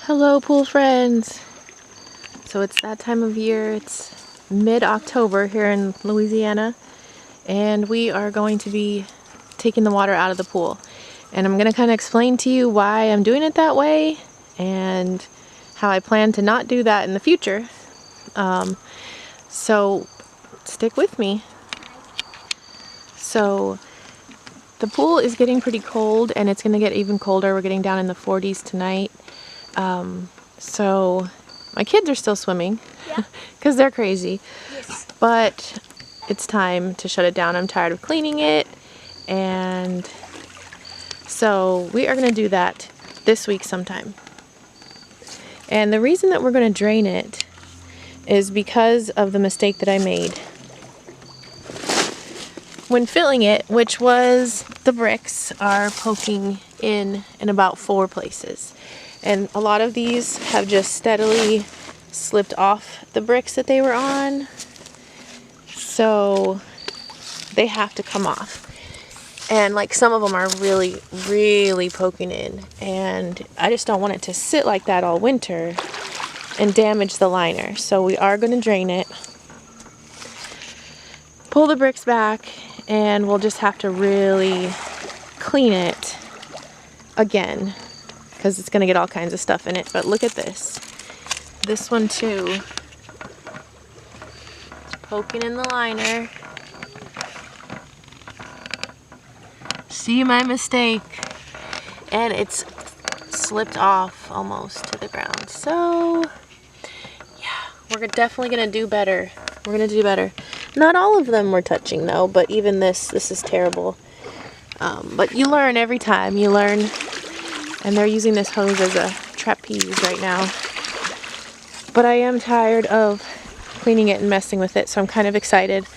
Hello pool friends! So it's that time of year, it's mid-October here in Louisiana, and we are going to be taking the water out of the pool. And I'm going to kind of explain to you why I'm doing it that way and how I plan to not do that in the future. So stick with me. So the pool is getting pretty cold, and it's going to get even colder. We're getting down in the 40s tonight. So my kids are still swimming because they're crazy. Yes. But it's time to shut it down. I'm tired of cleaning it, and so we are going to do that this week sometime. And the reason that we're going to drain it is because of the mistake that I made when filling it, which was the bricks are poking in about 4 places. And a lot of these have just steadily slipped off the bricks that they were on. So they have to come off. And like some of them are really, really poking in. And I just don't want it to sit like that all winter and damage the liner. So we are going to drain it, pull the bricks back, and we'll just have to really clean it again, because it's going to get all kinds of stuff in it. But look at this. This one too. It's poking in the liner. See my mistake? And it's slipped off almost to the ground. So, yeah, we're definitely going to do better. We're going to do better. Not all of them were touching though, but even this is terrible. But you learn every time. You learn. And they're using this hose as a trapeze right now. But I am tired of cleaning it and messing with it, so I'm kind of excited.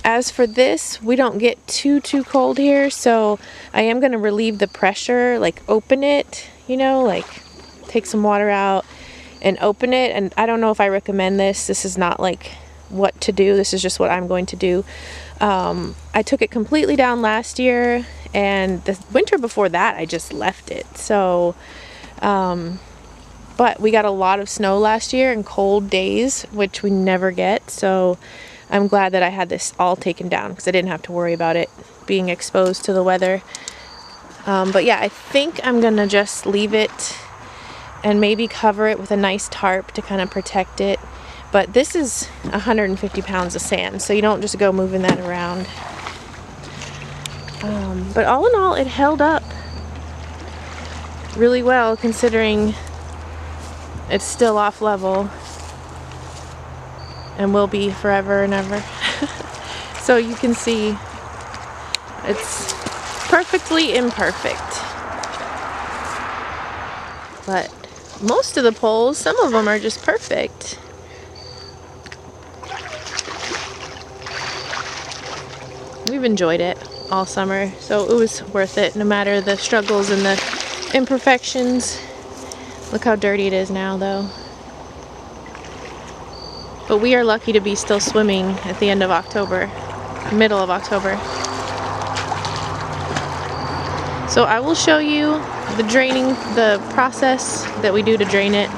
As for this, we don't get too cold here, so I am going to relieve the pressure, like open it, you know, like take some water out and open it. And I don't know if I recommend this. This is not like what to do. This is just what I'm going to do. I took it completely down last year, and the winter before that I just left it. So but we got a lot of snow last year and cold days, which we never get, so I'm glad that I had this all taken down because I didn't have to worry about it being exposed to the weather. But yeah, I think I'm gonna just leave it and maybe cover it with a nice tarp to kind of protect it. But this is 150 pounds of sand, so you don't just go moving that around. But all in all, it held up really well considering it's still off level and will be forever and ever. So you can see it's perfectly imperfect. But most of the poles, some of them are just perfect. We've enjoyed it all summer, so it was worth it, no matter the struggles and the imperfections. Look how dirty it is now, though. But we are lucky to be still swimming at the end of October, middle of October. So I will show you the draining, the process that we do to drain it.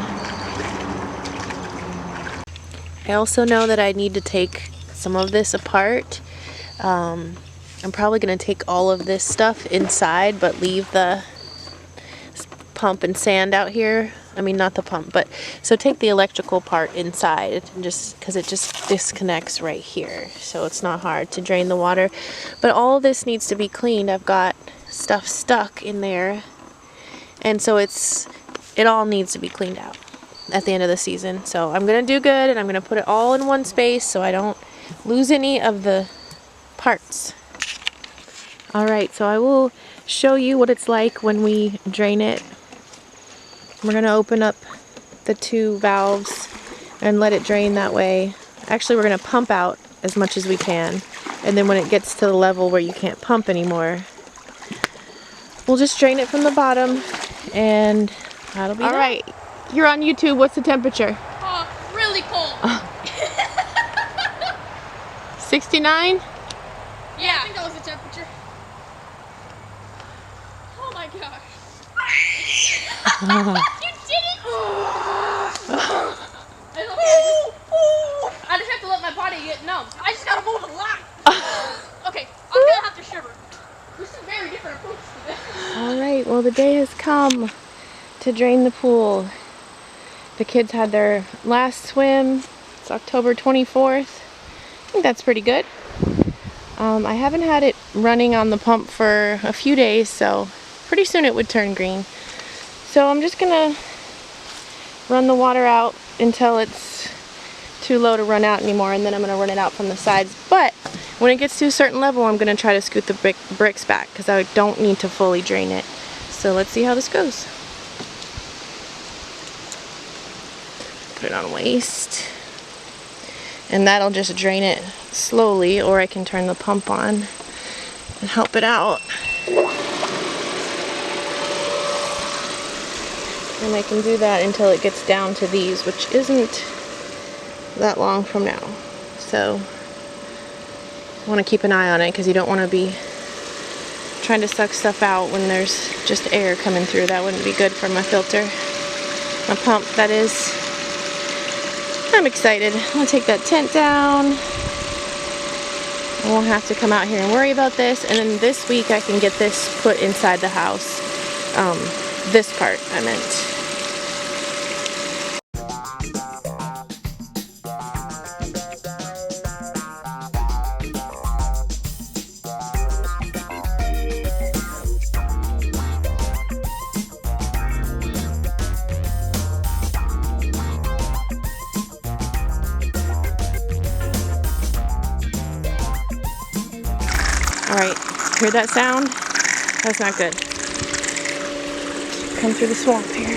I also know that I need to take some of this apart. I'm probably going to take all of this stuff inside, but leave the pump and sand out here. I mean, not the pump, but so take the electrical part inside, and just because it just disconnects right here, so it's not hard to drain the water. But all of this needs to be cleaned. I've got stuff stuck in there, and so it all needs to be cleaned out at the end of the season. So I'm gonna do good, and I'm gonna put it all in one space so I don't lose any of the parts. Alright, so I will show you what it's like when we drain it. We're going to open up the 2 valves and let it drain that way. Actually, we're going to pump out as much as we can, and then when it gets to the level where you can't pump anymore, we'll just drain it from the bottom, and that'll be it. Alright, you're on YouTube. What's the temperature? Really cold. 69? Yeah, I think that was the temperature. Oh my gosh. You did dumb. I just gotta move a lot. Okay, I'm gonna have to shiver. This is very different approach to this. Alright, well the day has come to drain the pool. The kids had their last swim. It's October 24th. I think that's pretty good. I haven't had it running on the pump for a few days, so pretty soon it would turn green. So I'm just gonna run the water out until it's too low to run out anymore, and then I'm gonna run it out from the sides. But when it gets to a certain level, I'm gonna try to scoot the bricks back because I don't need to fully drain it. So let's see how this goes. Put it on waste. And that'll just drain it slowly, or I can turn the pump on and help it out. And I can do that until it gets down to these, which isn't that long from now. So I want to keep an eye on it because you don't want to be trying to suck stuff out when there's just air coming through. That wouldn't be good for my filter. My pump, that is. I'm excited. I'm gonna take that tent down. I won't have to come out here and worry about this. And then this week I can get this put inside the house. This part, I meant. Alright, hear that sound? That's not good. Come through the swamp here.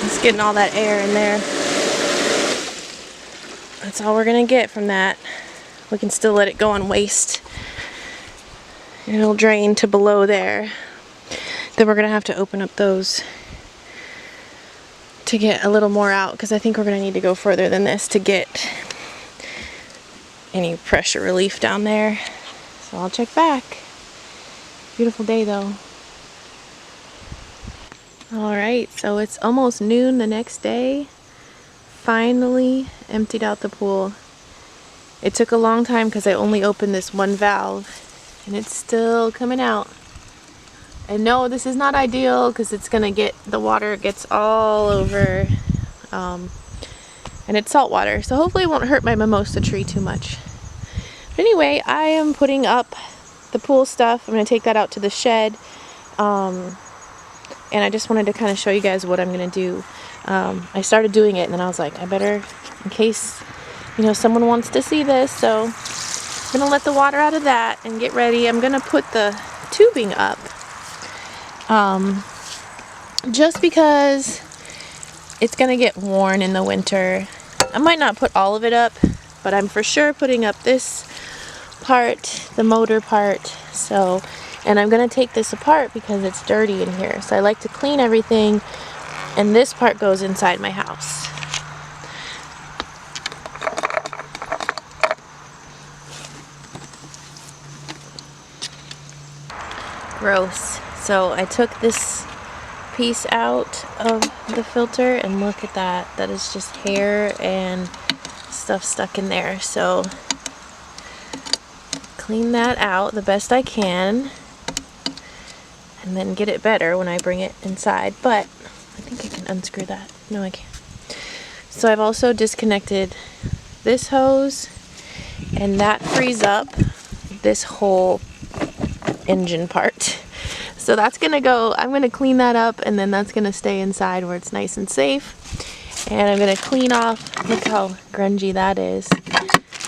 It's getting all that air in there. That's all we're gonna get from that. We can still let it go on waste. And it'll drain to below there. Then we're gonna have to open up those to get a little more out, because I think we're gonna need to go further than this to get any pressure relief down there. So I'll check back. Beautiful day though. Alright, so it's almost noon the next day. Finally emptied out the pool. It took a long time because I only opened this one valve and it's still coming out. And no, this is not ideal because it's gonna get, the water gets all over, and it's salt water, so hopefully it won't hurt my mimosa tree too much. But anyway, I am putting up the pool stuff. I'm going to take that out to the shed. And I just wanted to kind of show you guys what I'm going to do. I started doing it and then I was like, I better, in case, you know, someone wants to see this. So I'm going to let the water out of that and get ready. I'm going to put the tubing up. Just because it's going to get worn in the winter. I might not put all of it up, but I'm for sure putting up this part, the motor part. So, and I'm gonna take this apart because it's dirty in here. So I like to clean everything, and this part goes inside my house. Gross. So I took this piece out of the filter and look at that. That is just hair and stuff stuck in there. So clean that out the best I can and then get it better when I bring it inside. But I think I can unscrew that. No, I can't. So I've also disconnected this hose, and that frees up this whole engine part. So that's gonna go, I'm gonna clean that up, and then that's gonna stay inside where it's nice and safe. And I'm gonna clean off, look how grungy that is.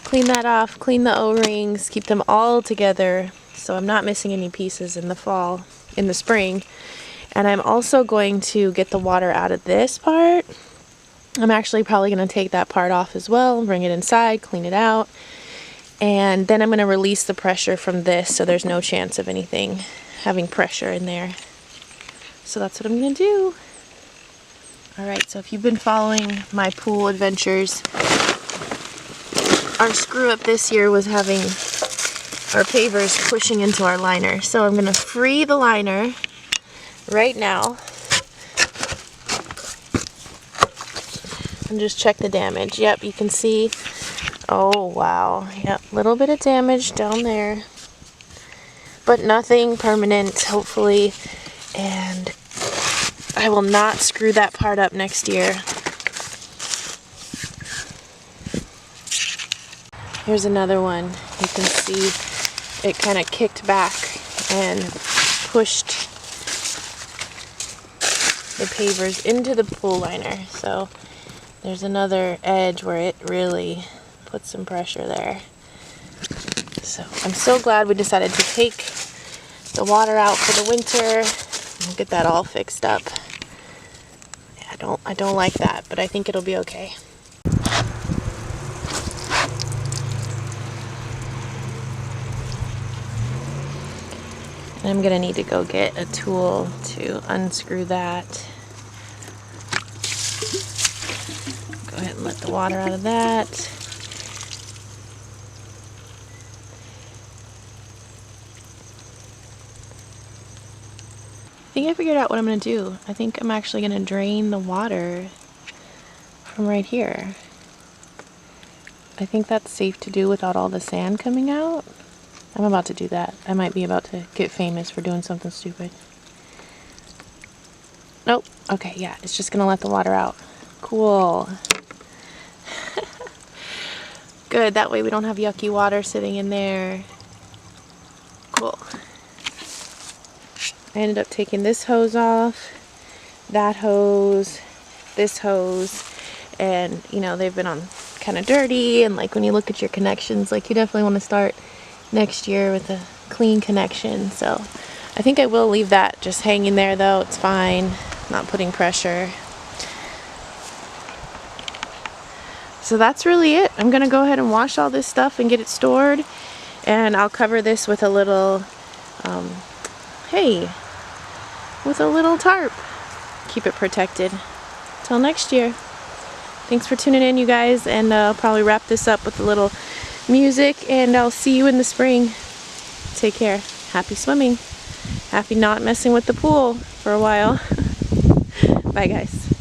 Clean that off, clean the O-rings, keep them all together so I'm not missing any pieces in the fall, in the spring. And I'm also going to get the water out of this part. I'm actually probably going to take that part off as well, bring it inside, clean it out. And then I'm going to release the pressure from this so there's no chance of anything having pressure in there. So that's what I'm going to do. Alright, so if you've been following my pool adventures, our screw up this year was having our pavers pushing into our liner. So I'm going to free the liner right now and just check the damage. Yep, you can see Oh, wow. Yep, a little bit of damage down there. But nothing permanent, hopefully. And I will not screw that part up next year. Here's another one. You can see it kind of kicked back and pushed the pavers into the pool liner. So there's another edge where it really put some pressure there. So I'm so glad we decided to take the water out for the winter and get that all fixed up. I don't like that, but I think it'll be okay. And I'm gonna need to go get a tool to unscrew that. Go ahead and let the water out of that. I think I figured out what I'm going to do. I think I'm actually going to drain the water from right here. I think that's safe to do without all the sand coming out. I'm about to do that. I might be about to get famous for doing something stupid. Nope. Okay, yeah, it's just going to let the water out. Cool. Good, that way we don't have yucky water sitting in there. Cool. I ended up taking this hose off, that hose, this hose, and you know, they've been on kind of dirty, and like when you look at your connections, like you definitely want to start next year with a clean connection. So I think I will leave that just hanging there though. It's fine, not putting pressure. So that's really it. I'm gonna go ahead and wash all this stuff and get it stored, and I'll cover this with a little with a little tarp. Keep it protected till next year. Thanks for tuning in, you guys, and I'll probably wrap this up with a little music, and I'll see you in the spring. Take care. Happy swimming. Happy not messing with the pool for a while. Bye, guys.